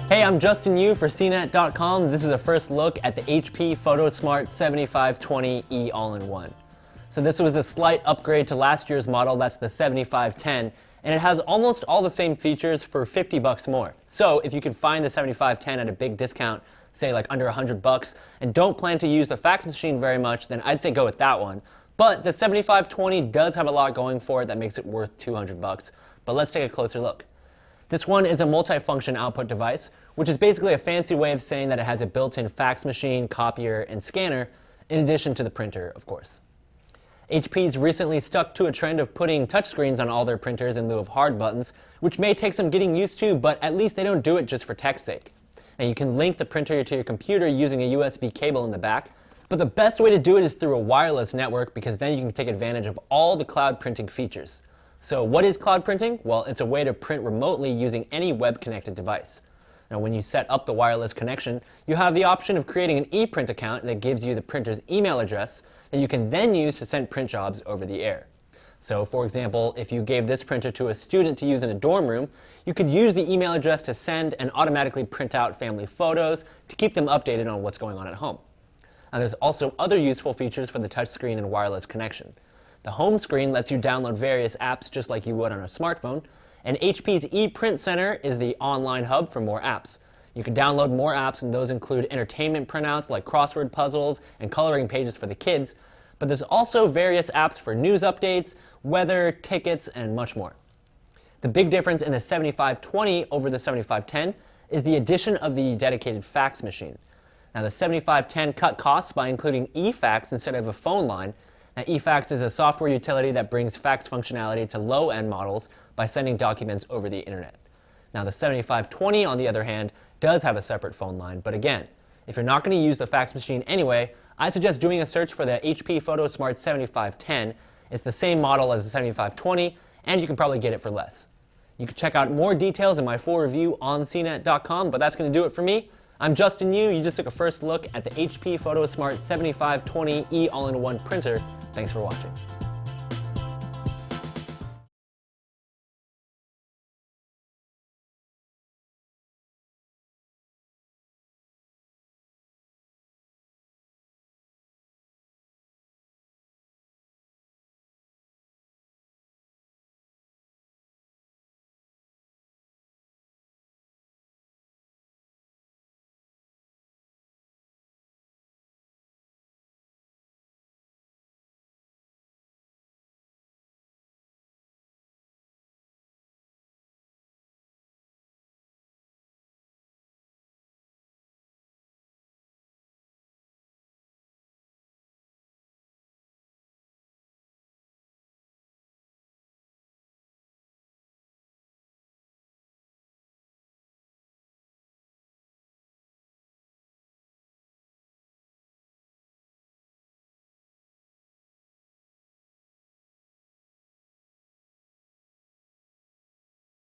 Hey, I'm Justin Yu for CNET.com. This is a first look at the HP Photosmart 7520E All-in-One. So this was a slight upgrade to last year's model, that's the 7510, and it has almost all the same features for $50 more. So if you can find the 7510 at a big discount, say like under $100, and don't plan to use the fax machine very much, then I'd say go with that one. But the 7520 does have a lot going for it that makes it worth $200. But let's take a closer look. This one is a multi-function output device, which is basically a fancy way of saying that it has a built-in fax machine, copier, and scanner, in addition to the printer, of course. HP's recently stuck to a trend of putting touchscreens on all their printers in lieu of hard buttons, which may take some getting used to, but at least they don't do it just for tech's sake. Now you can link the printer to your computer using a USB cable in the back, but the best way to do it is through a wireless network because then you can take advantage of all the cloud printing features. So what is cloud printing? Well, it's a way to print remotely using any web-connected device. Now, when you set up the wireless connection, you have the option of creating an ePrint account that gives you the printer's email address that you can then use to send print jobs over the air. So, for example, if you gave this printer to a student to use in a dorm room, you could use the email address to send and automatically print out family photos to keep them updated on what's going on at home. Now, there's also other useful features for the touchscreen and wireless connection. The home screen lets you download various apps just like you would on a smartphone, and HP's ePrint Center is the online hub for more apps. You can download more apps, and those include entertainment printouts like crossword puzzles and coloring pages for the kids, but there's also various apps for news updates, weather, tickets, and much more. The big difference in the 7520 over the 7510 is the addition of the dedicated fax machine. Now, the 7510 cut costs by including eFax instead of a phone line. Now, eFax is a software utility that brings fax functionality to low-end models by sending documents over the internet. Now, the 7520, on the other hand, does have a separate phone line, but again, if you're not going to use the fax machine anyway, I suggest doing a search for the HP Photosmart 7510. It's the same model as the 7520, and you can probably get it for less. You can check out more details in my full review on CNET.com, but that's going to do it for me. I'm Justin Yu. You just took a first look at the HP Photosmart 7520E All-in-One printer. Thanks for watching.